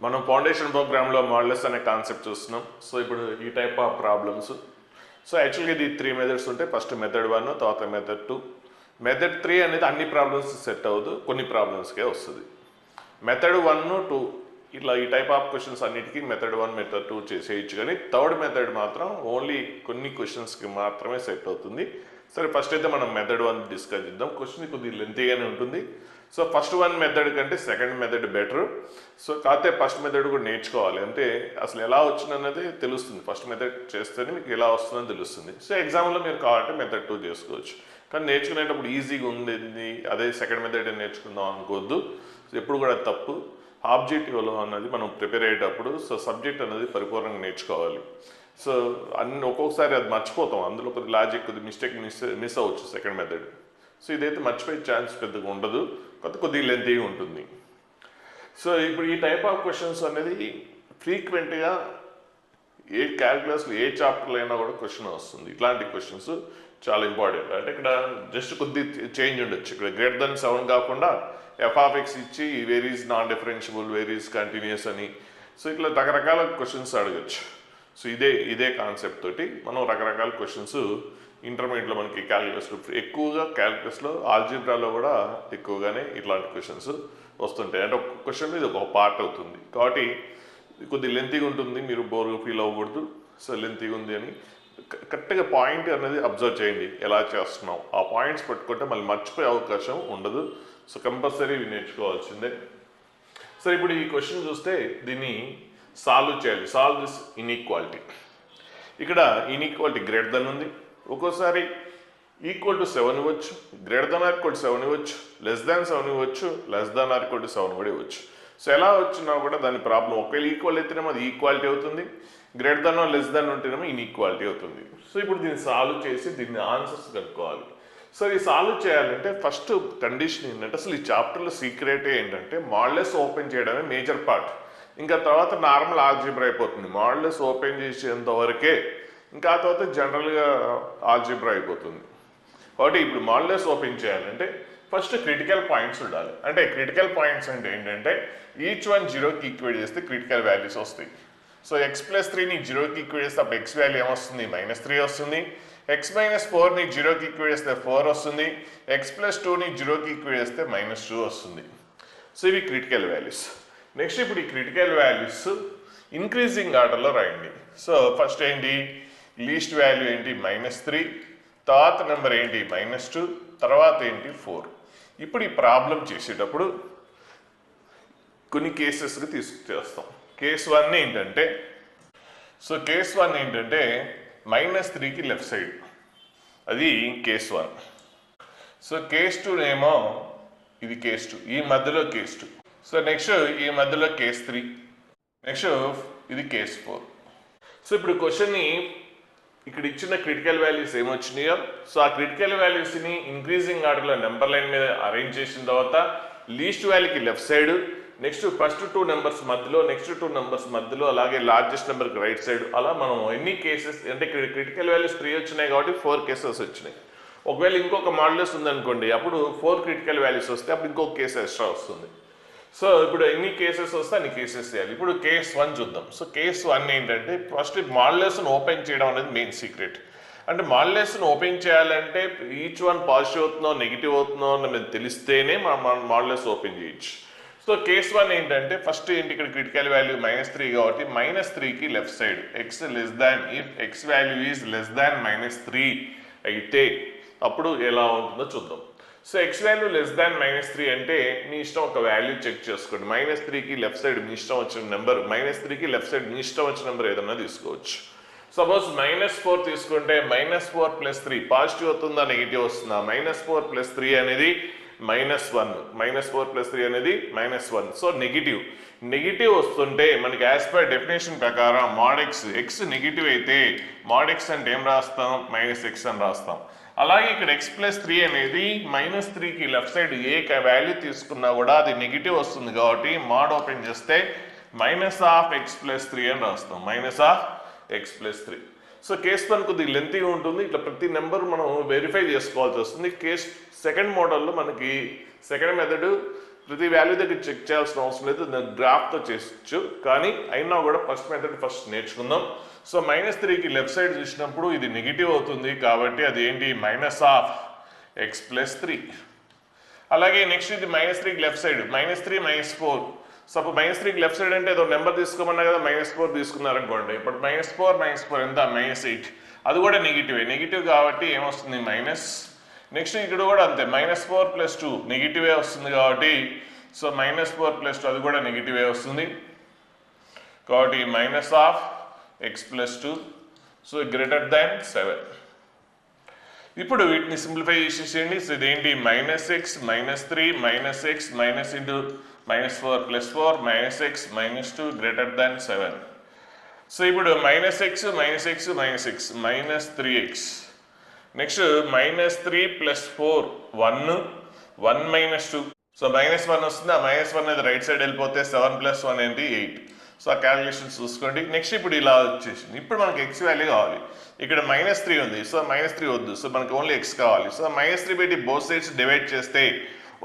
మనం ఫౌండేషన్ ప్రోగ్రామ్లో మాడ్యులస్ అనే కాన్సెప్ట్ చూస్తున్నాం. సో ఇప్పుడు ఈ టైప్ ఆఫ్ ప్రాబ్లమ్స్. సో యాక్చువల్గా ఇది 3 మెథడ్స్ ఉంటాయి. ఫస్ట్ మెథడ్ 1, తర్వాత మెథడ్ 2. మెథడ్ 3 అనేది అన్ని ప్రాబ్లమ్స్ సెట్ అవ్వదు, కొన్ని ప్రాబ్లమ్స్కే వస్తుంది. మెథడ్ 1, 2 ఇట్లా ఈ టైప్ ఆఫ్ క్వశ్చన్స్ అన్నిటికీ మెథడ్ 1, మెథడ్ 2 చేయొచ్చు. కానీ థర్డ్ మెథడ్ మాత్రం ఓన్లీ కొన్ని క్వశ్చన్స్కి మాత్రమే సెట్ అవుతుంది. సరే, ఫస్ట్ అయితే మనం మెథడ్ 1 డిస్కస్ చేద్దాం. క్వశ్చన్ కొద్దిగా లెంతీగానే ఉంటుంది. సో ఫస్ట్ 1 మెథడ్ కంటే సెకండ్ మెథడ్ బెటర్. సో కాకపోతే ఫస్ట్ మెథడ్ కూడా నేర్చుకోవాలి, అంటే అసలు ఎలా వచ్చిందన్నది తెలుస్తుంది. ఫస్ట్ మెథడ్ చేస్తేనే మీకు ఎలా వస్తుందని తెలుస్తుంది. సో ఎగ్జామ్లో మీరు కావాలంటే మెథడ్ 2 చేసుకోవచ్చు. కానీ నేర్చుకునేటప్పుడు ఈజీగా ఉండేది అదే సెకండ్ మెథడ్ నేర్చుకుందాం అనుకోవద్దు. సో ఎప్పుడు కూడా తప్పు. ఆబ్జెక్టివ్లో అన్నది మనం ప్రిపేర్ అయ్యేటప్పుడు సో సబ్జెక్ట్ అనేది పరిపూర్ణంగా నేర్చుకోవాలి. సో ఒక్కొక్కసారి అది మర్చిపోతాం, అందులో కొద్ది లాజిక్ కొద్ది మిస్టేక్ మిస్ అవ్వచ్చు సెకండ్ మెథడ్. సో ఇదైతే మర్చిపోయే ఛాన్స్ పెద్దగా ఉండదు, కొద్దిగా లెంతీగా ఉంటుంది. సో ఇప్పుడు ఈ టైప్ ఆఫ్ క్వశ్చన్స్ అనేది ఫ్రీక్వెంట్గా ఏ క్యాల్కులస్లో ఏ చాప్టర్లో అయినా కూడా క్వశ్చన్ వస్తుంది. ఇట్లాంటి క్వశ్చన్స్ చాలా ఇంపార్టెంట్. అంటే ఇక్కడ జస్ట్ కొద్ది చేంజ్ ఉండొచ్చు. ఇక్కడ గ్రేటర్ దెన్ 7 కాకుండా f(x) ఇచ్చి where is non differentiable, where is continuous అని. సో ఇట్లా రకరకాల క్వశ్చన్స్ అడగచ్చు. సో ఇదే కాన్సెప్ట్ తోటి మనం రకరకాల క్వశ్చన్స్ ఇంటర్మీడియట్లో మనకి క్యాల్కులస్లో ఎక్కువగా, క్యాల్కులస్లో ఆల్జీబ్రాలో కూడా ఎక్కువగానే ఇట్లాంటి క్వశ్చన్స్ వస్తుంటాయి. అంటే ఒక క్వశ్చన్ ఇది ఒక పార్ట్ అవుతుంది కాబట్టి కొద్ది లెంతీగా ఉంటుంది. మీరు బోర్ ఫీల్ అవ్వకూడదు. సో లెంతీగా ఉంది అని కరెక్ట్గా పాయింట్ అనేది అబ్జర్వ్ చేయండి, ఎలా చేస్తున్నాం. ఆ పాయింట్స్ పెట్టుకుంటే మళ్ళీ మర్చిపోయే అవకాశం ఉండదు. సో కంపల్సరీ ఇవి నేర్చుకోవాల్సిందే. సో ఇప్పుడు ఈ క్వశ్చన్ చూస్తే దీన్ని సాల్వ్ చేయాలి. Solve this inequality. ఇక్కడ ఇన్ఈక్వాలిటీ గ్రేటర్ దెన్ ఉంది. ఒక్కోసారి ఈక్వల్ టు 7 ఇవ్వచ్చు, greater than or equal to 7 ఇవ్వచ్చు, లెస్ దాన్ 7 ఇవ్వచ్చు, less than or equal to 7 కూడా ఇవ్వచ్చు. సో ఎలా వచ్చినా కూడా దాని ప్రాబ్లం ఒకవేళ ఈక్వల్ అయితేనేమో అది ఈక్వాలిటీ అవుతుంది, గ్రేటర్ దెన్ లెస్ దాన్ ఉంటేనేమో ఇన్ఈక్వాలిటీ అవుతుంది. సో ఇప్పుడు దీన్ని సాల్వ్ చేసి దీన్ని ఆన్సర్స్ కనుక్కోవాలి. సో ఈ సాల్వ్ చేయాలంటే ఫస్ట్ కండిషన్ ఏంటంటే, అసలు ఈ చాప్టర్లో సీక్రెట్ ఏంటంటే మాడ్యులస్ ఓపెన్ చేయడమే మేజర్ పార్ట్. ఇంకా తర్వాత నార్మల్ ఆల్జీబ్రా అయిపోతుంది. మాడ్యులస్ ఓపెన్ చేసేంత వరకే, ఇంకా ఆ తర్వాత జనరల్గా ఆల్జీబ్రా అయిపోతుంది. కాబట్టి ఇప్పుడు మాడ్యులస్ ఓపెన్ చేయాలంటే ఫస్ట్ క్రిటికల్ పాయింట్స్ ఉండాలి. అంటే క్రిటికల్ పాయింట్స్ అంటే ఏంటంటే ఈచ్ వన్ 0కి ఈక్వేట్ చేస్తే క్రిటికల్ వాల్యూస్ వస్తాయి. సో x+3ని 0కి ఈక్వేట్ చేస్తే అప్పుడు x వాల్యూ ఏమొస్తుంది? -3 వస్తుంది. x-4ని 0కి ఈక్వేట్ చేస్తే 4 వస్తుంది. x+2ని 0కి ఈక్వేట్ చేస్తే -2 వస్తుంది. సో ఇవి క్రిటికల్ వాల్యూస్. నెక్స్ట్ ఇప్పుడు ఈ క్రిటికల్ వాల్యూస్ ఇంక్రీజింగ్ ఆర్డర్లో రాయండి. సో ఫస్ట్ ఏంటి? లీస్ట్ వాల్యూ ఏంటి? -3, తర్వాత నెంబర్ ఏంటి? -2, తర్వాత ఏంటి? 4. ఇప్పుడు ఈ ప్రాబ్లం చేసేటప్పుడు కొన్ని కేసెస్కి తీసుకొస్తాం. కేస్ 1 ఏంటంటే, సో కేస్ 1 ఏంటంటే -3కి లెఫ్ట్ సైడ్, అది కేస్ 1. సో కేస్ 2 ఏమో ఇది కేస్ 2, ఈ మధ్యలో కేస్ 2. సో నెక్స్ట్ ఈ మధ్యలో కేస్ 3, నెక్స్ట్ ఇది కేస్ 4. సో ఇప్పుడు క్వశ్చన్ని ఇక్కడ ఇచ్చిన క్రిటికల్ వాల్యూస్ ఏమొచ్చినాయో, సో ఆ క్రిటికల్ వాల్యూస్ని ఇంక్రీజింగ్ ఆర్డర్లో నెంబర్ లైన్ మీద అరేంజ్ చేసిన తర్వాత లీస్ట్ వాల్యూకి left side, next first 2 numbers మధ్యలో, నెక్స్ట్ 2 నెంబర్స్ మధ్యలో, అలాగే లార్జెస్ట్ నెంబర్కి రైట్ సైడ్. అలా మనం ఎన్ని కేసెస్ అంటే ఇక్కడ క్రిటికల్ వాల్యూస్ 3 వచ్చినాయి కాబట్టి 4 కేసెస్ వచ్చినాయి. ఒకవేళ ఇంకొక మాడ్యులస్ ఉందనుకోండి, అప్పుడు 4 క్రిటికల్ వాల్యూస్ వస్తే అప్పుడు ఇంకొక కేసు ఎక్స్ట్రా వస్తుంది. సో ఇప్పుడు ఎన్ని కేసెస్ వస్తే అన్ని కేసెస్ చేయాలి. ఇప్పుడు కేస్ 1 చూద్దాం. సో కేస్ 1 ఏంటంటే ఫస్ట్ మాడ్యులస్ను ఓపెన్ చేయడం అనేది మెయిన్ సీక్రెట్. అంటే మాడ్యులస్ను ఓపెన్ చేయాలంటే ఈచ్ వన్ పాజిటివ్ అవుతుందో నెగిటివ్ అవుతుందో అనేది తెలిస్తేనే మనం మాడ్యులస్ ఓపెన్ చేయొచ్చు. సో కేస్ 1 ఏంటంటే ఫస్ట్ ఏంటి? ఇక్కడ క్రిటికల్ వాల్యూ -3 కాబట్టి -3కి left side x less than, if x value is less than -3 అయితే అప్పుడు ఎలా ఉంటుందో చూద్దాం. So x value less than -3 అంటే మీ ఇష్టం ఒక వాల్యూ చెక్ చేసుకోండి. -3కి లెఫ్ట్ సైడ్ మీ ఇష్టం వచ్చిన నెంబర్, -3కి లెఫ్ట్ సైడ్ మీ ఇష్టం వచ్చిన నెంబర్ ఏదన్నా తీసుకోవచ్చు. సపోజ్ -4 తీసుకుంటే -4 + 3 పాజిటివ్ అవుతుందా నెగిటివ్ వస్తుందా? -4 + 3 అనేది -1, -4 + 3 అనేది -1. సో నెగిటివ్ వస్తుంటే మనకి యాజ్ పర్ డెఫినేషన్ ప్రకారం mod x నెగిటివ్ అయితే mod x అంటే ఏం రాస్తాం? -x అని రాస్తాం. అలాగే ఇక్కడ x+3 అనేది -3కి లెఫ్ట్ సైడ్ ఏ వాల్యూ తీసుకున్నా కూడా అది నెగిటివ్ వస్తుంది కాబట్టి mod ఓపెన్ చేస్తే -(x+3) అని రాస్తాం. -(x+3). సో కేస్ 1 కొద్దిగా లెంతీగా ఉంటుంది. ఇట్లా ప్రతి నెంబర్ మనం వెరిఫై చేసుకోవాల్సి వస్తుంది. కేస్ సెకండ్ మోడల్లో మనకి సెకండ్ మెథడ్ ప్రతి వాల్యూ దగ్గర చెక్ చేయాల్సిన అవసరం లేదు, దాన్ని గ్రాఫ్తో చేయొచ్చు. కానీ అయినా కూడా ఫస్ట్ మెథడ్ ఫస్ట్ నేర్చుకుందాం. సో -3కి లెఫ్ట్ సైడ్ చూసినప్పుడు ఇది నెగిటివ్ అవుతుంది కాబట్టి అది ఏంటి -(x+3). అలాగే నెక్స్ట్ ఇది -3కి లెఫ్ట్ సైడ్ -3 -4. సపోజ్ -3కి లెఫ్ట్ సైడ్ అంటే ఏదో నెంబర్ తీసుకోమన్నా కదా, -4 తీసుకున్నారనుకోండి. ఇప్పుడు -4 ఎంత -8, అది కూడా నెగిటివ్ కాబట్టి ఏమొస్తుంది మైనస్. నెక్స్ట్ ఇక్కడ కూడా అంతే -4 + 2 నెగిటివే వస్తుంది కాబట్టి సో -4 + 2 అది కూడా నెగిటివే వస్తుంది కాబట్టి -(x+2). సో >7. ఇప్పుడు వీటిని సింప్లిఫై చేసేయండి. సో ఇదేంటి -(x) -3 -(x) -4 + 4 -(x) -2 >7. సో ఇప్పుడు -(x) -3x. నెక్స్ట్ -3 + 4 1 2. సో -1 వస్తుంది, ఆ -1 అనేది రైట్ సైడ్ వెళ్ళిపోతే 7 + 1 ఏంటి 8. సో ఆ క్యాలిక్యులేషన్స్ చూసుకోండి. నెక్స్ట్ ఇప్పుడు ఇలా వచ్చేసింది. ఇప్పుడు మనకి x వాల్యూ కావాలి. ఇక్కడ -3 ఉంది, సో -3 వద్దు, సో మనకి ఓన్లీ x కావాలి. సో -3 పెట్టి బోత్ సైడ్స్ డివైడ్ చేస్తే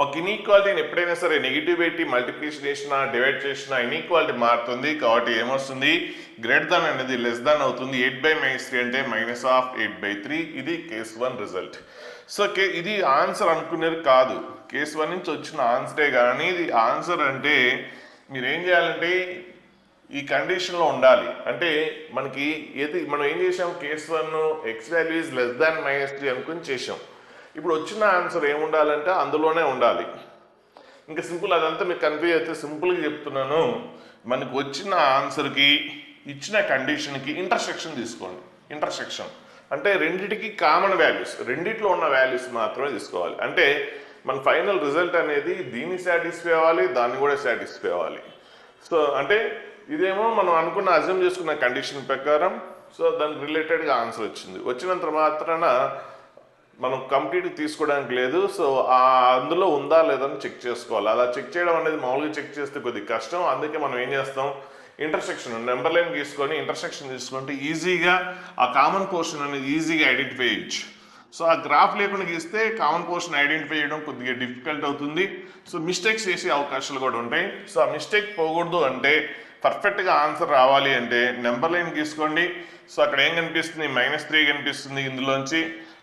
ఒక ఇన్ఈక్వాలిటీని ఎప్పుడైనా సరే నెగిటివ్ పెట్టి మల్టిప్లికేషన్ చేసినా డివైడ్ చేసినా ఇన్ఈక్వాలిటీ మారుతుంది కాబట్టి ఏమొస్తుంది గ్రేటర్ అనేది లెస్ దాన్ అవుతుంది. 8/-3 అంటే -(8/3). ఇది కేస్ 1 రిజల్ట్. సో ఇది ఆన్సర్ అనుకునేది కాదు, కేస్ 1 నుంచి వచ్చిన ఆన్సరే. కానీ ఇది ఆన్సర్ అంటే మీరు ఏం చేయాలంటే ఈ కండిషన్లో ఉండాలి. అంటే మనకి మనం ఏం చేసాం, case 1 x value is less than -3 అనుకుని చేసాం. ఇప్పుడు వచ్చిన ఆన్సర్ ఏముండాలంటే అందులోనే ఉండాలి. ఇంకా సింపుల్, అదంతా మీకు కన్ఫ్యూజ్ అయితే సింపుల్గా చెప్తున్నాను. మనకు వచ్చిన ఆన్సర్కి ఇచ్చిన కండిషన్కి ఇంటర్సెక్షన్ తీసుకోండి. ఇంటర్సెక్షన్ అంటే రెండిటికి కామన్ వాల్యూస్, రెండిట్లో ఉన్న వాల్యూస్ మాత్రమే తీసుకోవాలి. అంటే మన ఫైనల్ రిజల్ట్ అనేది దీన్ని సాటిస్ఫై అవ్వాలి, దాన్ని కూడా సాటిస్ఫై అవ్వాలి. సో అంటే ఇదేమో మనం అనుకున్న అజ్యూమ్ చేసుకున్న కండిషన్ ప్రకారం సో దానికి రిలేటెడ్గా ఆన్సర్ వచ్చినంత మాత్రాన మనం కంప్లీట్ తీసుకోవడానికి లేదు. సో అందులో ఉందా లేదని చెక్ చేసుకోవాలి. అలా చెక్ చేయడం అనేది మామూలుగా చెక్ చేస్తే కొద్దిగా కష్టం. అందుకే మనం ఏం చేస్తాం, ఇంటర్సెక్షన్ నెంబర్ లైన్ తీసుకొని ఇంటర్సెక్షన్ తీసుకుంటే ఈజీగా ఆ కామన్ పోర్షన్ అనేది ఈజీగా ఐడెంటిఫై చేయొచ్చు. సో ఆ గ్రాఫ్ లేకుండా గీస్తే కామన్ పోర్షన్ ఐడెంటిఫై చేయడం కొద్దిగా డిఫికల్ట్ అవుతుంది. సో మిస్టేక్స్ చేసే అవకాశాలు కూడా ఉంటాయి. సో ఆ మిస్టేక్ పోకూడదు అంటే పర్ఫెక్ట్గా ఆన్సర్ రావాలి అంటే నెంబర్ లైన్ తీసుకోండి. సో అక్కడ ఏం కనిపిస్తుంది, -3 కనిపిస్తుంది ఇందులోంచి.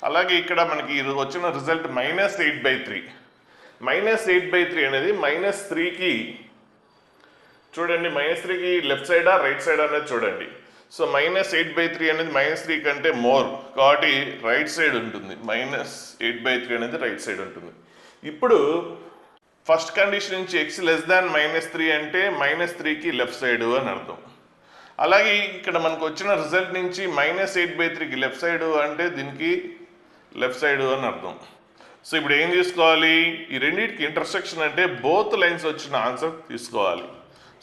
అలాగే ఇక్కడ మనకి వచ్చిన రిజల్ట్ -8/3. -8/3 అనేది -3కి చూడండి, -3కి లెఫ్ట్ సైడా రైట్ సైడ్ అనేది చూడండి. సో -8/3 అనేది -3 కంటే మోర్ కాబట్టి రైట్ సైడ్ ఉంటుంది. -8/3 అనేది రైట్ సైడ్ ఉంటుంది. ఇప్పుడు ఫస్ట్ కండిషన్ నుంచి x లెస్ దాన్ -3 అంటే -3కి లెఫ్ట్ సైడ్ అని అర్థం. అలాగే ఇక్కడ మనకు వచ్చిన రిజల్ట్ నుంచి -8/3కి లెఫ్ట్ సైడ్ అంటే దీనికి లెఫ్ట్ సైడ్ అని అర్థం. సో ఇప్పుడు ఏం తీసుకోవాలి, ఈ రెండింటికి ఇంటర్సెక్షన్ అంటే బోత్ లైన్స్ వచ్చిన ఆన్సర్ తీసుకోవాలి.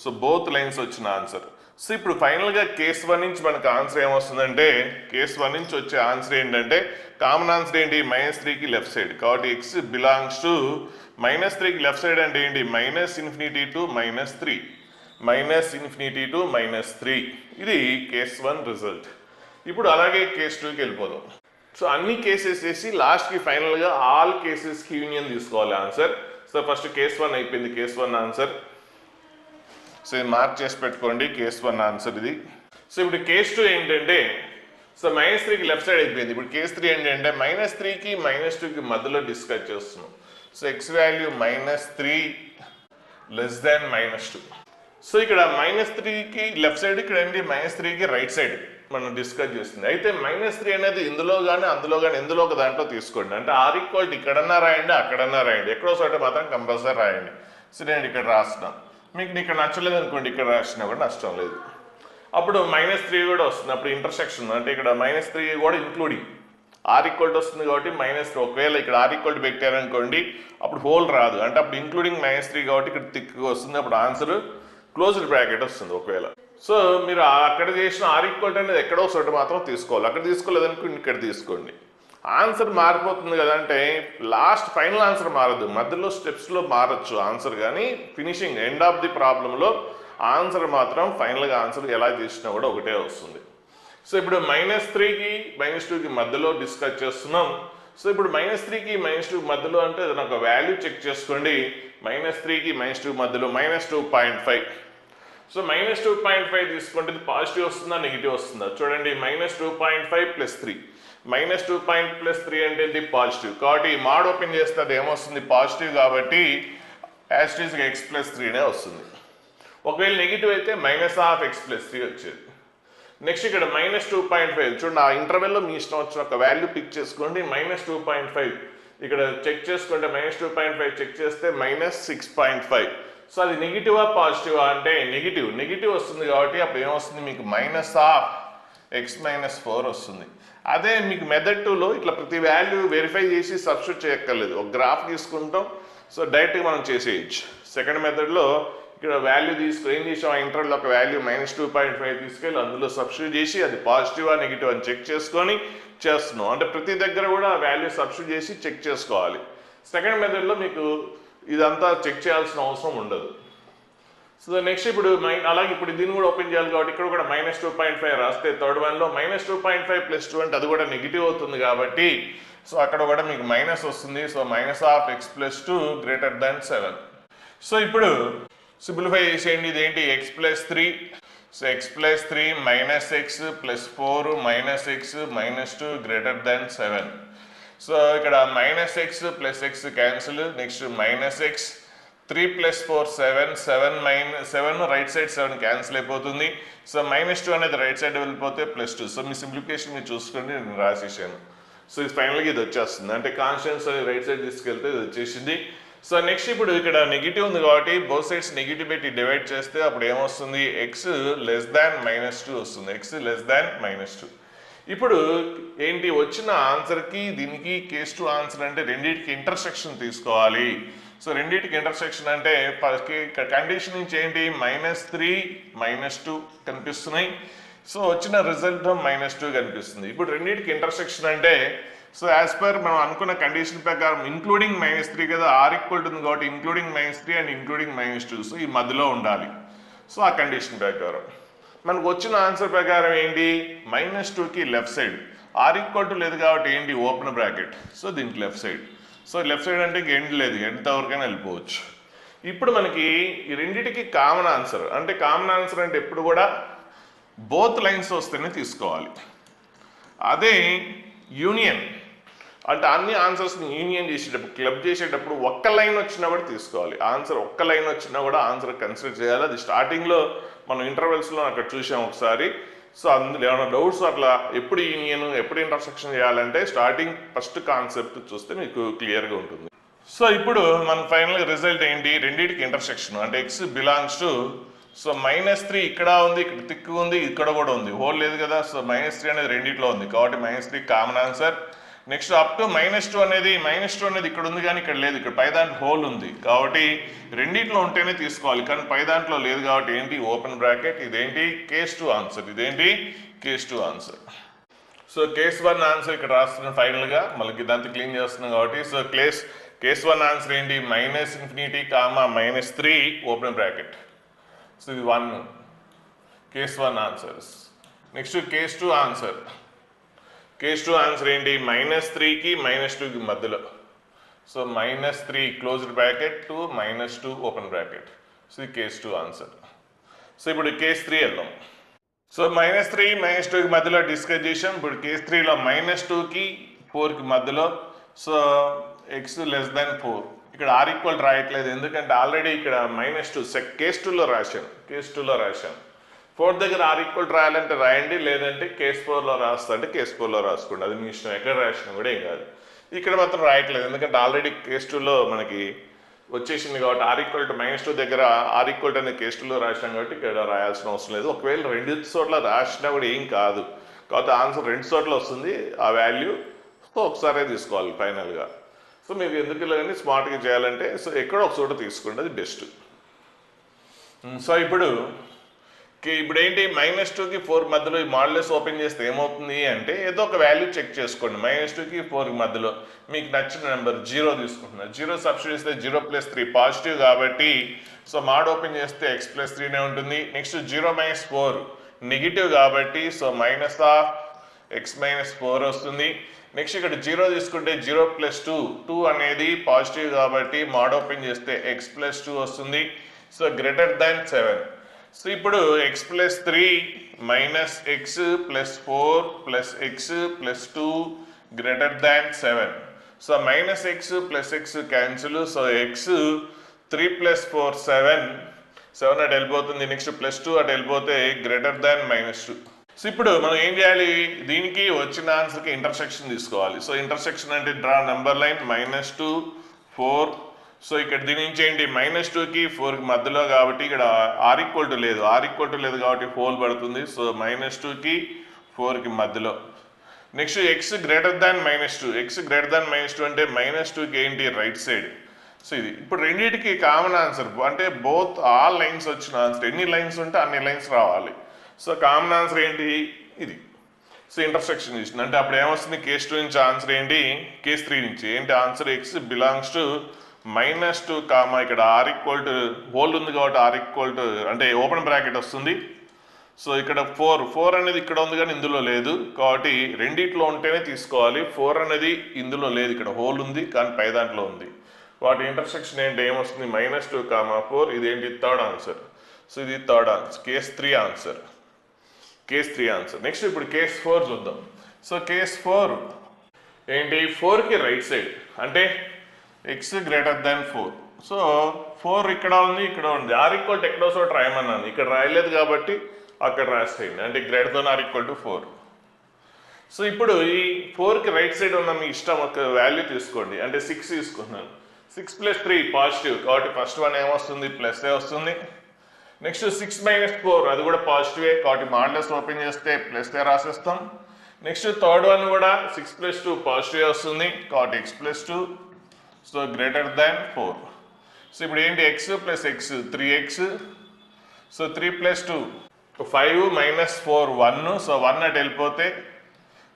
సో బోత్ లైన్స్ వచ్చిన ఆన్సర్. సో ఇప్పుడు ఫైనల్గా కేస్ 1 నుంచి మనకు ఆన్సర్ ఏమొస్తుందంటే, కేస్ 1 నుంచి వచ్చే ఆన్సర్ ఏంటంటే కామన్ ఆన్సర్ ఏంటి, -3కి లెఫ్ట్ సైడ్ కాబట్టి x బిలాంగ్స్ టు -3కి లెఫ్ట్ సైడ్ అంటే ఏంటి -∞ to -3, -∞ to -3. ఇది కేస్ 1 రిజల్ట్. ఇప్పుడు అలాగే కేస్ 2కి వెళ్ళిపోదాం. సో అన్ని కేసెస్ వేసి లాస్ట్కి ఫైనల్గా ఆల్ కేసెస్కి యూనియన్ తీసుకోవాలి ఆన్సర్. సో ఫస్ట్ కేస్ 1 అయిపోయింది, కేస్ 1 ఆన్సర్. సో ఇది మార్క్ చేసి పెట్టుకోండి, కేస్ 1 ఆన్సర్ ఇది. సో ఇప్పుడు కేస్ 2 ఏంటంటే, సో -3కి లెఫ్ట్ సైడ్ అయిపోయింది. ఇప్పుడు కేస్ 3 ఏంటంటే -3కి -2కి మధ్యలో డిస్కస్ చేస్తున్నాం. So x value -3 less than -2. So ఇక్కడ -3కి లెఫ్ట్ సైడ్, ఇక్కడ ఏంటి -3కి రైట్ సైడ్ మనం డిస్కస్ చేస్తుంది. అయితే -3 అనేది ఇందులో కానీ అందులో కానీ ఎందులో ఒక దాంట్లో తీసుకోండి. అంటే R ఈక్వల్ ఇక్కడన్నా రాయండి, అక్కడన్నా రాయండి, ఎక్కడో చోట మాత్రం కంపల్సరీ రాయండి. సో నేను ఇక్కడ రాస్తున్నాను, మీకు ఇక్కడ నచ్చలేదు అనుకోండి, ఇక్కడ రాసినా కూడా నష్టం లేదు. అప్పుడు -3 కూడా వస్తుంది. అప్పుడు ఇంటర్సెక్షన్ అంటే ఇక్కడ -3 కూడా ఇంక్లూడింగ్ R ఈక్వల్ వస్తుంది కాబట్టి -3. ఒకవేళ ఇక్కడ R ఈక్వల్ పెట్టారనుకోండి అప్పుడు హోల్ రాదు, అంటే అప్పుడు ఇంక్లూడింగ్ -3 కాబట్టి ఇక్కడ థిక్గా వస్తుంది. అప్పుడు ఆన్సర్ క్లోజ్డ్ బ్రాకెట్ వస్తుంది ఒకవేళ. సో మీరు అక్కడ చేసిన R ఈక్వల్ అనేది ఎక్కడో చోట మాత్రం తీసుకోవాలి, అక్కడ తీసుకోలేదనుకోండి ఇక్కడ తీసుకోండి. ఆన్సర్ మారిపోతుంది కదా, అంటే లాస్ట్ ఫైనల్ ఆన్సర్ మారదు, మధ్యలో స్టెప్స్లో మారచ్చు ఆన్సర్, కానీ ఫినిషింగ్ ఎండ్ ఆఫ్ ది ప్రాబ్లంలో ఆన్సర్ మాత్రం ఫైనల్గా ఆన్సర్ ఎలా చేసినా కూడా ఒకటే వస్తుంది. సో ఇప్పుడు -3కి -2కి మధ్యలో డిస్కస్ చేస్తున్నాం. సో ఇప్పుడు -3కి -2కి మధ్యలో అంటే ఏదైనా ఒక వాల్యూ చెక్ చేసుకోండి. -3కి -2 మధ్యలో -2.5. సో -2.5 తీసుకుంటే ఇది పాజిటివ్ వస్తుందా నెగిటివ్ వస్తుందా చూడండి. -2.5 + 3 -2.3 అంటే ఇది పాజిటివ్ కాబట్టి మాడ్ ఓపెన్ చేస్తే అది ఏమొస్తుంది పాజిటివ్ కాబట్టి యాజ్ ఇట్ ఈస్ x+3నే వస్తుంది. ఒకవేళ నెగిటివ్ అయితే -(x+3) వచ్చేది. నెక్స్ట్ ఇక్కడ -2.5 చూడండి ఆ ఇంటర్వెల్లో మీ ఇష్టం వచ్చిన ఒక వాల్యూ పిక్ చేసుకోండి. -2.5 ఇక్కడ చెక్ చేసుకుంటే -2.5 చెక్ చేస్తే -6.5. సో అది నెగిటివా పాజిటివా అంటే నెగిటివ్ వస్తుంది కాబట్టి అప్పుడు ఏమొస్తుంది మీకు -(x-4) వస్తుంది. అదే మీకు మెథడ్ 2లో ఇట్లా ప్రతి వాల్యూ వెరిఫై చేసి సబ్స్టిట్యూట్ చేయక్కర్లేదు. ఒక గ్రాఫ్ తీసుకుంటాం సో డైరెక్ట్గా మనం చేసేయచ్చు. సెకండ్ మెథడ్లో ఇక్కడ వాల్యూ ఏం చేసాం ఆ ఇంటర్వెల్లో ఒక వాల్యూ -2.5 తీసుకెళ్ళి అందులో సబ్స్టిట్యూట్ చేసి అది పాజిటివా నెగిటివ్ అని చెక్ చేసుకొని చేస్తున్నాం. అంటే ప్రతి దగ్గర కూడా ఆ వాల్యూ సబ్స్టిట్యూట్ చేసి చెక్ చేసుకోవాలి. సెకండ్ మెథడ్లో మీకు ఇదంతా చెక్ చేయాల్సిన అవసరం ఉండదు. సో నెక్స్ట్ ఇప్పుడు అలాగే ఇప్పుడు దీన్ని కూడా ఓపెన్ చేయాలి కాబట్టి ఇక్కడ కూడా -2.5 రాస్తే థర్డ్ వన్లో -2.5 + 2 అంటే అది కూడా నెగిటివ్ అవుతుంది కాబట్టి సో అక్కడ కూడా మీకు మైనస్ వస్తుంది. So -(x+2) > 7. సో ఇప్పుడు సింప్లిఫై చేసేయండి. ఇదేంటి x+3 so x+3 -(x + 4 -(x - 2) > 7. So ఇక్కడ -(x + x) cancel. Next -(x) 3 + 4 7 right side 7 cancel అయిపోతుంది. సో -2 అనేది రైట్ సైడ్ వెళ్ళిపోతే +2. సో మీ సింప్లిఫికేషన్ మీరు చూసుకోండి నేను రాసేసాను. సో ఇది ఫైనల్గా ఇది వచ్చేస్తుంది అంటే కాన్స్టెంట్స్ రైట్ సైడ్ తీసుకెళ్తే ఇది వచ్చేసింది. సో నెక్స్ట్ ఇప్పుడు ఇక్కడ నెగిటివ్ ఉంది కాబట్టి బోత్ సైడ్స్ నెగిటివ్ పెట్టి డివైడ్ చేస్తే అప్పుడు ఏమొస్తుంది x <-2 వస్తుంది. x <-2. ఇప్పుడు ఏంటి వచ్చిన ఆన్సర్కి దీనికి కేస్ 2 ఆన్సర్ అంటే రెండింటికి ఇంటర్సెక్షన్ తీసుకోవాలి. సో రెండింటికి ఇంటర్సెక్షన్ అంటే కండిషన్ నుంచి ఏంటి -3 -2 కనిపిస్తున్నాయి. సో వచ్చిన రిజల్ట్ -2 కనిపిస్తుంది. ఇప్పుడు రెండింటికి ఇంటర్సెక్షన్ అంటే సో యాజ్ పర్ మనం అనుకున్న కండిషన్ ప్రకారం ఇంక్లూడింగ్ -3 కదా r ఈక్వల్ ఉంది కాబట్టి ఇంక్లూడింగ్ -3 అండ్ ఇంక్లూడింగ్ -2 సో ఈ మధ్యలో ఉండాలి. సో ఆ కండిషన్ ప్రకారం మనకు వచ్చిన ఆన్సర్ ప్రకారం ఏంటి -2కి లెఫ్ట్ సైడ్ r ఈక్వల్ లేదు కాబట్టి ఏంటి ఓపెన్ బ్రాకెట్ సో దీనికి left side. So left side అంటే ఎండ్ లేదు ఎంతవరకైనా వెళ్ళిపోవచ్చు. ఇప్పుడు మనకి ఈ రెండింటికి కామన్ ఆన్సర్ అంటే ఎప్పుడు కూడా బోత్ లైన్స్ వస్తేనే తీసుకోవాలి. అదే యూనియన్ అంటే అన్ని ఆన్సర్స్ని యూనియన్ చేసేటప్పుడు క్లబ్ చేసేటప్పుడు ఒక్క లైన్ వచ్చినా కూడా తీసుకోవాలి. ఆన్సర్ ఒక్క లైన్ వచ్చినా కూడా ఆన్సర్ కన్సిడర్ చేయాలి. అది స్టార్టింగ్లో మనం ఇంటర్వెల్స్లో అక్కడ చూసాం ఒకసారి. సో అందులో ఏమైనా డౌట్స్ అట్లా ఎప్పుడు యూనియన్ ఎప్పుడు ఇంటర్సెక్షన్ చేయాలంటే స్టార్టింగ్ ఫస్ట్ కాన్సెప్ట్ చూస్తే మీకు క్లియర్గా ఉంటుంది. సో ఇప్పుడు మన ఫైనల్ రిజల్ట్ ఏంటి రెండింటికి ఇంటర్సెక్షన్ అంటే x బిలాంగ్స్ టు సో -3 ఇక్కడ ఉంది ఇక్కడ తిక్కు ఉంది ఇక్కడ కూడా ఉంది హోల్ లేదు కదా. సో -3 అనేది రెండిట్లో ఉంది కాబట్టి -3 common answer. Next up to -2 అనేది ఇక్కడ ఉంది కానీ ఇక్కడ లేదు ఇక్కడ పై దాంట్లో హోల్ ఉంది కాబట్టి రెండిట్లో ఉంటేనే తీసుకోవాలి కానీ పై దాంట్లో లేదు కాబట్టి ఏంటి ఓపెన్ బ్రాకెట్. ఇదేంటి case 2 answer. Case 2 answer. So case 1 answer ఇక్కడ రాస్తున్నాం ఫైనల్గా మళ్ళీ ఇదంతా క్లీన్ చేస్తున్నాం కాబట్టి. సో కేస్ 1 ఆన్సర్ ఏంటి -∞, -3 ఓపెన్ బ్రాకెట్. సో ఇది 1 case 1 answers. Next case 2 answer. Case 2 answer ఏంటి -3కి -2కి మధ్యలో. So -3 closed bracket to -2 open bracket. So ఇది కేస్ 2 ఆన్సర్. సో ఇప్పుడు కేస్ 3 వెళ్దాం. సో -3 -2కి మధ్యలో డిస్కస్ చేసాం. ఇప్పుడు కేస్ 3లో -2కి 4కి మధ్యలో. సో x <4 ఇక్కడ r ఈక్వల్ రాయట్లేదు ఎందుకంటే ఆల్రెడీ ఇక్కడ -2 కేస్ 2లో రాశాను. 4 దగ్గర r ఈక్వల్ రాయాలంటే రాయండి లేదంటే కేస్ 4లో రాస్తా అంటే కేస్ 4లో రాసుకోండి అది మీ ఇష్టం ఎక్కడ రాసినా కూడా ఏం కాదు. ఇక్కడ మాత్రం రాయట్లేదు ఎందుకంటే ఆల్రెడీ కేస్ 2లో మనకి వచ్చేసింది కాబట్టి r ఈక్వల్ టు -2 దగ్గర r ఈక్వల్ అనేది కేస్ 2లో రాసినాం కాబట్టి ఇక్కడ రాయాల్సిన అవసరం లేదు. ఒకవేళ 2 చోట్ల రాసినా కూడా ఏం కాదు కాబట్టి ఆన్సర్ 2 చోట్ల వస్తుంది ఆ వాల్యూ. సో ఒకసారే తీసుకోవాలి ఫైనల్గా. సో మీరు ఎందుకు ఇలాగని స్మార్ట్గా చేయాలంటే సో ఎక్కడో ఒక చోట తీసుకోండి అది బెస్ట్. సో ఇప్పుడు ఏంటి -2కి 4 మధ్యలో ఈ మాడ్యులస్ ఓపెన్ చేస్తే ఏమవుతుంది అంటే ఏదో ఒక వాల్యూ చెక్ చేసుకోండి. -2కి 4 మధ్యలో మీకు నచ్చిన నెంబర్ 0 తీసుకుంటున్నారు. 0 సబ్స్టిట్యూట్ చేస్తే 0 + 3 పాజిటివ్ కాబట్టి సో మాడ్ ఓపెన్ చేస్తే x+3నే ఉంటుంది. నెక్స్ట్ 0 - 4 నెగిటివ్ కాబట్టి సో -(x - 4) వస్తుంది. నెక్స్ట్ ఇక్కడ 0 తీసుకుంటే 0 + 2, 2 అనేది పాజిటివ్ కాబట్టి మోడ్ ఓపెన్ చేస్తే x + 2 వస్తుంది. So greater than 7. సో ఇప్పుడు x + 3 - x + 4 + x + 2 greater than 7. So -x + x cancel. So x 3 + 4 7 అటు వెళ్ళిపోతుంది. నెక్స్ట్ +2 అటు వెళ్ళిపోతే గ్రేటర్ దాన్ -2. సో ఇప్పుడు మనం ఏం చేయాలి, దీనికి వచ్చిన ఆన్సర్కి ఇంటర్సెక్షన్ తీసుకోవాలి. సో ఇంటర్సెక్షన్ అంటే డ్రా నెంబర్ లైన్ -2 4. సో ఇక్కడ దీని నుంచి ఏంటి, -2కి 4కి మధ్యలో కాబట్టి ఇక్కడ r = లేదు, లేదు కాబట్టి హోల్ పడుతుంది. సో -2కి 4కి మధ్యలో. Next x greater than -2, x greater than -2 అంటే -2కి ఏంటి రైట్ సైడ్. సో ఇది ఇప్పుడు రెండింటికి కామన్ ఆన్సర్ అంటే బోత్ ఆల్ లైన్స్ వచ్చిన ఆన్సర్, ఎన్ని లైన్స్ ఉంటే అన్ని లైన్స్ రావాలి. సో కామన్ ఆన్సర్ ఏంటి ఇది. సో ఇంటర్సెక్షన్ ఇస్తుంది అంటే అప్పుడు ఏమొస్తుంది, కేస్ 2 నుంచి ఆన్సర్ ఏంటి, కేస్ 3 నుంచి ఏంటి answer, x belongs to -2 comma ఇక్కడ r హోల్ ఉంది కాబట్టి r అంటే ఓపెన్ బ్రాకెట్ వస్తుంది. సో ఇక్కడ 4 అనేది ఇక్కడ ఉంది కానీ ఇందులో లేదు కాబట్టి రెండిట్లో ఉంటేనే తీసుకోవాలి. 4 అనేది ఇందులో లేదు, ఇక్కడ హోల్ ఉంది కానీ పై దాంట్లో ఉంది. వాటి ఇంటర్సెక్షన్ ఏంటి, ఏమొస్తుంది -2 కామా 4. ఇదేంటి థర్డ్ ఆన్సర్. సో ఇది third answer, case 3 answer. Next ఇప్పుడు కేస్ 4 చూద్దాం. సో కేస్ 4 ఏంటి, 4కి రైట్ సైడ్ అంటే x గ్రేటర్ దాన్ 4. సో 4 ఇక్కడ ఉంది, ఇక్కడ ఉంది. r = ఎక్కడో చోట రాయమన్నాను, ఇక్కడ రాయలేదు కాబట్టి అక్కడ రాసేయండి అంటే గ్రేటర్ దాన్ r = 4. సో ఇప్పుడు ఈ 4కి రైట్ సైడ్ ఉన్న మీ ఇష్టం ఒక వాల్యూ తీసుకోండి. అంటే 6 తీసుకున్నాను. 6 + 3 పాజిటివ్ కాబట్టి ఫస్ట్ వన్ ఏమొస్తుంది, ప్లస్ వస్తుంది. నెక్స్ట్ 6 - 4 అది కూడా పాజిటివే కాబట్టి మాడ్యులస్ ఓపెన్ చేస్తే ప్లస్ రాసేస్తాం. నెక్స్ట్ థర్డ్ వన్ కూడా 6 + 2 పాజిటివ్ వస్తుంది కాబట్టి x + 2. So greater than 4. So ఇప్పుడు ఏంటి, x + x 3x. So 3 + 2 5 - 4 1. So 1 అటు వెళ్ళిపోతే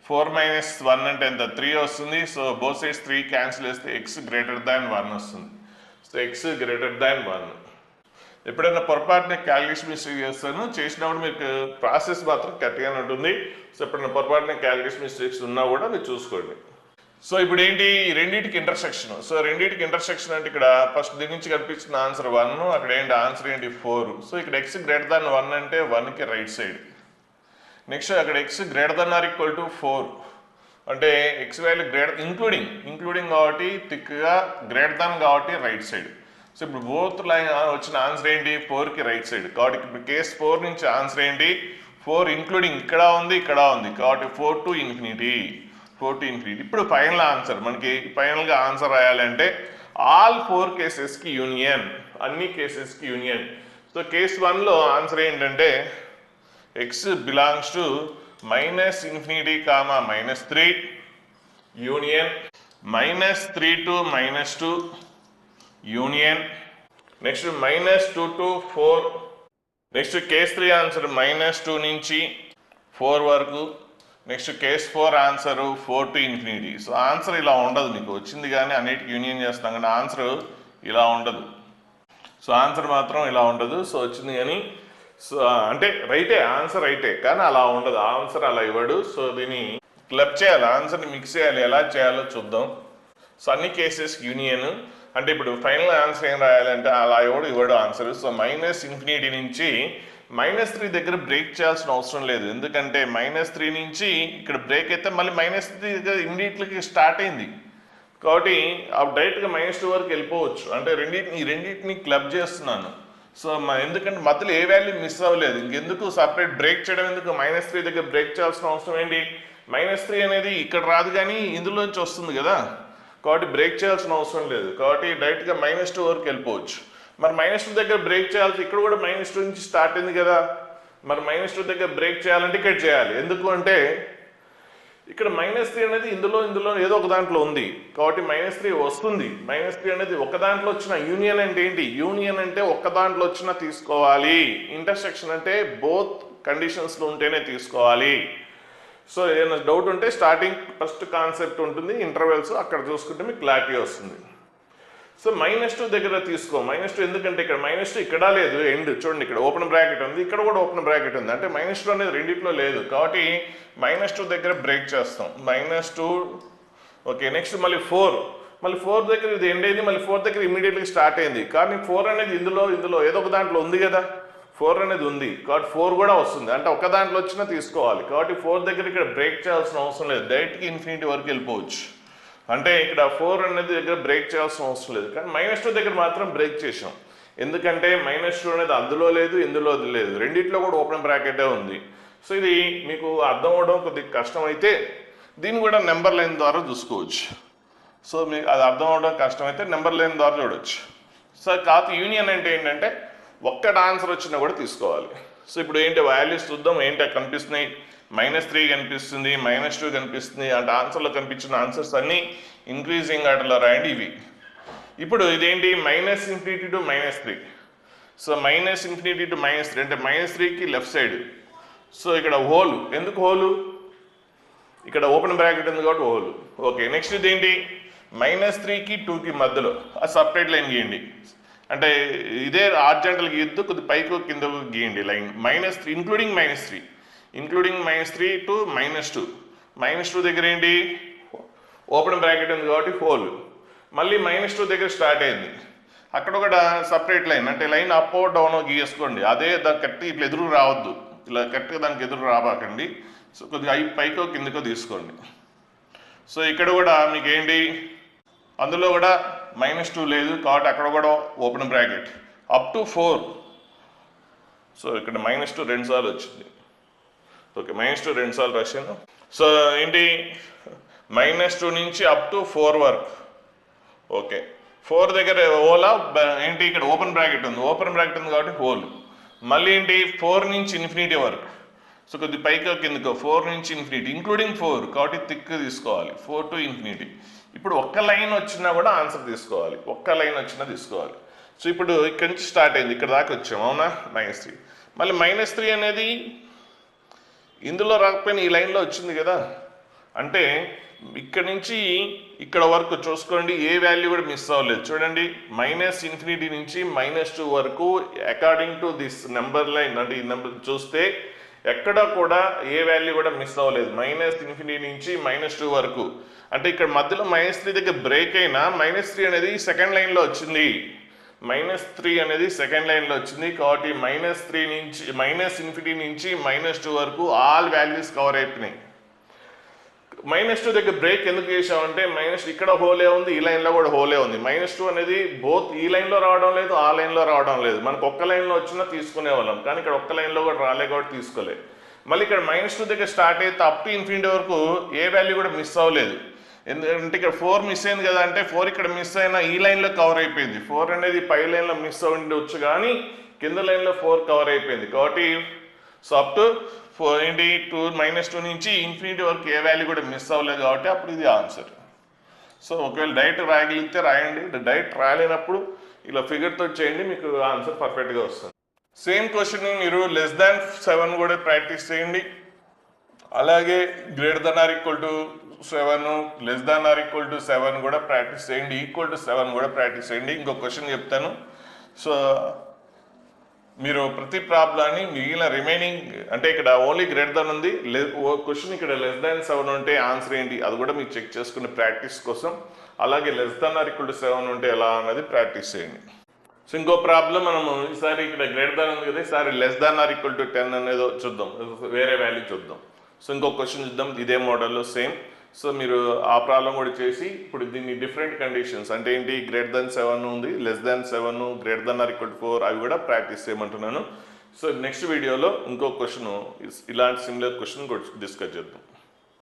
4 - 1 అంటే ఎంత, 3 వస్తుంది. సో బోత్ సైడ్స్ 3 క్యాన్సిల్ చేస్తే x గ్రేటర్ దాన్ 1 వస్తుంది. So x greater than 1. ఎప్పుడైనా పొరపాటున క్యాలిక్యులేషన్ మిస్టేక్ చేసినప్పుడు మీకు ప్రాసెస్ మాత్రం కరెక్ట్గానే ఉంటుంది. సో ఎప్పుడైనా పొరపాటున క్యాలిక్యులేషన్ మిస్టేక్స్ ఉన్నా కూడా మీరు చూసుకోండి. సో ఇప్పుడు ఏంటి, రెండింటికి ఇంటర్సెక్షన్. సో రెండింటికి ఇంటర్సెక్షన్ అంటే ఇక్కడ ఫస్ట్ దీని నుంచి కనిపించిన ఆన్సర్ 1, అక్కడ ఏంటి ఆన్సర్ ఏంటి 4. సో ఇక్కడ x గ్రేటర్ దాన్ 1 అంటే 1కి రైట్ సైడ్. నెక్స్ట్ అక్కడ x గ్రేటర్ దాన్ r = 4 అంటే x వాల్యూ ఇంక్లూడింగ్ కాబట్టి థిక్గా గ్రేటర్ దాన్ కాబట్టి రైట్ సైడ్. సో ఇప్పుడు బోత్ లైన్ వచ్చిన ఆన్సర్ ఏంటి, 4కి రైట్ సైడ్ కాబట్టి ఇప్పుడు కేస్ 4 నుంచి ఆన్సర్ ఏంటి, 4 ఇంక్లూడింగ్ ఇక్కడ ఉంది కాబట్టి 4 to infinity. ఇప్పుడు ఫైనల్ ఆన్సర్ మనకి ఫైనల్గా ఆన్సర్ రాయాలంటే ఆల్ 4 కేసెస్కి యూనియన్, అన్ని కేసెస్కి యూనియన్. సో కేస్ 1లో ఆన్సర్ ఏంటంటే x belongs to -∞, -3 union -3 to -2 union. Next -2 to 4. Next case 3 answer -2 నుంచి 4 వరకు. Next case 4 answer 4 to infinity. So answer ఇలా ఉండదు, మీకు వచ్చింది కానీ అన్నిటికి యూనియన్ చేస్తాం కానీ ఆన్సర్ ఇలా ఉండదు. సో ఆన్సర్ మాత్రం ఇలా ఉండదు. సో వచ్చింది కానీ సో అంటే ఆన్సర్ రైటే కానీ అలా ఉండదు, ఆన్సర్ అలా ఇవ్వడు. సో దీన్ని క్లబ్ చేయాలి, ఆన్సర్ని మిక్స్ చేయాలి. ఎలా చేయాలో చూద్దాం. సో అన్ని కేసెస్ యూనియన్ అంటే ఇప్పుడు ఫైనల్ ఆన్సర్ ఏం రాయాలంటే అలా ఇవ్వడు ఆన్సర్. సో -∞ నుంచి -3 దగ్గర బ్రేక్ చేయాల్సిన అవసరం లేదు, ఎందుకంటే -3 నుంచి ఇక్కడ బ్రేక్ అయితే మళ్ళీ -3 దగ్గర ఇమ్మీడియట్లీ స్టార్ట్ అయింది కాబట్టి డైరెక్ట్గా -2 వరకు వెళ్ళిపోవచ్చు. అంటే రెండింటిని క్లబ్ చేస్తున్నాను. సో ఎందుకంటే మధ్యలో ఏ వాల్యూ మిస్ అవ్వలేదు, ఇంకెందుకు సపరేట్ బ్రేక్ చేయడం ఎందుకు, -3 దగ్గర బ్రేక్ చేయాల్సిన అవసరం ఏంటి, -3 అనేది ఇక్కడ రాదు కానీ ఇందులోంచి వస్తుంది కదా కాబట్టి బ్రేక్ చేయాల్సిన అవసరం లేదు కాబట్టి డైరెక్ట్గా -2 వరకు వెళ్ళిపోవచ్చు. మరి -2 దగ్గర బ్రేక్ చేయాల్సి, ఇక్కడ కూడా -2 నుంచి స్టార్ట్ అయింది కదా, మరి -2 దగ్గర బ్రేక్ చేయాలంటే ఇక్కడ చేయాలి. ఎందుకు అంటే ఇక్కడ -3 అనేది ఇందులో ఏదో ఒక దాంట్లో ఉంది కాబట్టి -3 వస్తుంది. -3 అనేది ఒక దాంట్లో వచ్చిన యూనియన్ అంటే ఏంటి, యూనియన్ అంటే ఒక్క దాంట్లో వచ్చినా తీసుకోవాలి. ఇంటర్సెక్షన్ అంటే బోత్ కండిషన్స్లో ఉంటేనే తీసుకోవాలి. సో ఏదైనా డౌట్ ఉంటే స్టార్టింగ్ ఫస్ట్ కాన్సెప్ట్ ఉంటుంది, ఇంటర్వెల్స్ అక్కడ చూసుకుంటే మీకు క్లారిటీ వస్తుంది. సో -2 దగ్గర తీసుకో. -2 ఎందుకంటే ఇక్కడ -2 ఇక్కడ లేదు, ఎండ్ చూడండి, ఇక్కడ ఓపెన్ బ్రాకెట్ ఉంది, ఇక్కడ కూడా ఓపెన్ బ్రాకెట్ ఉంది, అంటే -2 అనేది రెండిట్లో లేదు, కాబట్టి -2 దగ్గర బ్రేక్ చేస్తాం. -2 ఓకే. నెక్స్ట్ మళ్ళీ 4 దగ్గర ఇది ఎండ్ అయింది, మళ్ళీ 4 దగ్గర ఇమీడియట్గా స్టార్ట్ అయింది, కానీ 4 అనేది ఇందులో ఏదో ఒక దాంట్లో ఉంది కదా, 4 అనేది ఉంది, కాబట్టి 4 కూడా వస్తుంది, అంటే ఒక దాంట్లో వచ్చినా తీసుకోవాలి, కాబట్టి 4 దగ్గర ఇక్కడ బ్రేక్ చేయాల్సిన అవసరం లేదు, డైరెక్ట్గా ఇన్ఫినిటీ వరకు వెళ్ళిపోవచ్చు. అంటే ఇక్కడ 4 అనేది దగ్గర బ్రేక్ చేయాల్సిన అవసరం లేదు, కానీ -2 దగ్గర మాత్రం బ్రేక్ చేసాం, ఎందుకంటే -2 అనేది అందులో లేదు, ఇందులో లేదు, రెండిట్లో కూడా ఓపెన్ బ్రాకెటే ఉంది. సో ఇది మీకు అర్థం అవడం కొద్దిగా కష్టమైతే దీన్ని కూడా నెంబర్ లైన్ ద్వారా చూసుకోవచ్చు. సో మీకు అది అర్థం అవడం కష్టమైతే నెంబర్ లైన్ ద్వారా చూడవచ్చు. సో కాదు యూనియన్ అంటే ఏంటంటే ఒక్కటి ఆన్సర్ వచ్చినా కూడా తీసుకోవాలి. సో ఇప్పుడు ఏంటి వాల్యూస్ చూద్దాం, ఏంటి కనిపిస్తున్నాయి, -3 కనిపిస్తుంది, -2 కనిపిస్తుంది, అంటే ఆన్సర్లో కనిపించిన ఆన్సర్స్ అన్నీ ఇంక్రీజింగ్ ఆర్డర్లో రాయండి ఇవి. ఇప్పుడు ఇదేంటి -∞ to -3. సో -∞ to -3 అంటే -3కి లెఫ్ట్ సైడ్. సో ఇక్కడ హోల్, ఎందుకు హోలు, ఇక్కడ ఓపెన్ బ్రాకెట్ ఉంది కాబట్టి హోల్. ఓకే. నెక్స్ట్ ఇదేంటి -3కి 2కి మధ్యలో ఆ సపరేట్ లైన్ గీయండి, అంటే ఇదే ఆర్జెంటల్ గీయద్దు, కొద్ది పైకి కిందకు గీయండి లైన్. -3 including -3 to -2. -2 దగ్గర ఏంటి ఓపెన్ బ్రాకెట్ ఉంది కాబట్టి హోల్, మళ్ళీ -2 దగ్గర స్టార్ట్ అయింది, అక్కడ కూడా సపరేట్ లైన్, అంటే లైన్ అప్ డౌన్ గీసుకోండి, అదే దానికి కరెక్ట్ ఇట్లా ఎదురు రావద్దు, ఇలా కరెక్ట్గా దానికి ఎదురు రాబాకండి. సో కొద్దిగా పైకో కిందకో తీసుకోండి. సో ఇక్కడ కూడా మీకు ఏంటి అందులో కూడా -2 లేదు కాబట్టి అక్కడ కూడా open bracket up to 4. So ఇక్కడ -2 2 సార్లు వచ్చింది. ఓకే, -2 2 సార్లు రాశాను. సో ఏంటి -2 నుంచి అప్ టు 4 వరకు. ఓకే, 4 దగ్గర ఓలా ఏంటి ఇక్కడ ఓపెన్ బ్రాకెట్ ఉంది కాబట్టి హోల్, మళ్ళీ ఏంటి 4 నుంచి ఇన్ఫినిటీ వరకు. సో కొద్ది పైకి కిందకో 4 నుంచి ఇన్ఫినిటీ ఇంక్లూడింగ్ 4 కాబట్టి థిక్ తీసుకోవాలి, 4 to ఇన్ఫినిటీ. ఇప్పుడు ఒక్క లైన్ వచ్చినా కూడా ఆన్సర్ తీసుకోవాలి, సో ఇప్పుడు ఇక్కడ నుంచి స్టార్ట్ అయింది, ఇక్కడ దాకా వచ్చాము, అవునా, -3. మళ్ళీ -3 అనేది ఇందులో రాకపోయినా ఈ లైన్లో వచ్చింది కదా, అంటే ఇక్కడ నుంచి ఇక్కడ వరకు చూసుకోండి, ఏ వాల్యూ కూడా మిస్ అవ్వలేదు. చూడండి -∞ నుంచి -2 వరకు according to this number line, అంటే ఈ నెంబర్ చూస్తే ఎక్కడ కూడా ఏ వాల్యూ కూడా మిస్ అవ్వలేదు, -∞ నుంచి -2 వరకు. అంటే ఇక్కడ మధ్యలో -3 దగ్గర బ్రేక్ అయినా -3 అనేది సెకండ్ లైన్లో వచ్చింది, కాబట్టి -3 నుంచి -∞ నుంచి -2 వరకు ఆల్ వాల్యూస్ కవర్ అయిపోయినాయి. -2 దగ్గర బ్రేక్ ఎందుకు చేసామంటే ఇక్కడ హోలే ఉంది, ఈ లైన్లో కూడా హోలే ఉంది. -2 అనేది బోత్ ఈ లైన్లో రావడం లేదు, ఆ లైన్లో రావడం లేదు. మనకు ఒక్క లైన్లో వచ్చినా తీసుకునే వాళ్ళం, కానీ ఇక్కడ ఒక్క లైన్లో కూడా రాలే కాబట్టి తీసుకోలేదు. మళ్ళీ ఇక్కడ -2 దగ్గర స్టార్ట్ అయితే అప్ టు ఇన్ఫినిటీ వరకు ఏ వాల్యూ కూడా మిస్ అవ్వలేదు, ఎందుకంటే ఇక్కడ 4 మిస్ అయింది కదా, అంటే 4 ఇక్కడ మిస్ అయినా ఈ లైన్లో కవర్ అయిపోయింది. 4 అనేది పై లైన్లో మిస్ అవ్వచ్చు కానీ కింద లైన్లో 4 కవర్ అయిపోయింది, కాబట్టి సో అప్ టు ఏంటి -2 నుంచి ఇన్ఫినిటీ వరకు ఏ వాల్యూ కూడా మిస్ అవ్వలేదు, కాబట్టి అప్పుడు ఇది ఆన్సర్. సో ఒకవేళ డైరెక్ట్ రాయగలిగితే రాయండి, డైరెక్ట్ రాలేనప్పుడు ఇలా ఫిగర్తో చేయండి, మీకు ఆన్సర్ పర్ఫెక్ట్గా వస్తుంది. సేమ్ క్వశ్చన్ మీరు <7 కూడా ప్రాక్టీస్ చేయండి, అలాగే >7 7 కూడా ప్రాక్టీస్ చేయండి, =7 కూడా ప్రాక్టీస్ చేయండి. ఇంకో క్వశ్చన్ చెప్తాను. సో మీరు ప్రతి ప్రాబ్లాన్ని మిగిలిన రిమైనింగ్, అంటే ఇక్కడ ఓన్లీ గ్రేటర్ ఉంది, క్వశ్చన్ ఇక్కడ <7 ఉంటే ఆన్సర్ ఏంటి అది కూడా మీరు చెక్ చేసుకునే ప్రాక్టీస్ కోసం, అలాగే >7 ఉంటే ఎలా అన్నది ప్రాక్టీస్ చేయండి. సో ఇంకో ప్రాబ్లం మనము ఈసారి ఇక్కడ గ్రేటర్ ఉంది కదా, ఈసారి <10 అనేది చూద్దాం, వేరే వాల్యూ చూద్దాం. సో ఇంకో క్వశ్చన్ చూద్దాం ఇదే మోడల్లో సేమ్. సో మీరు ఆ ప్రాబ్లం కూడా చేసి ఇప్పుడు దీన్ని డిఫరెంట్ కండిషన్స్, అంటే ఏంటి >7 ఉంది, <7 4 అవి కూడా ప్రాక్టీస్ చేయమంటున్నాను. సో నెక్స్ట్ వీడియోలో ఇంకో క్వశ్చన్ ఇలాంటి సిమిలర్ క్వశ్చన్ డిస్కస్ చేద్దాం.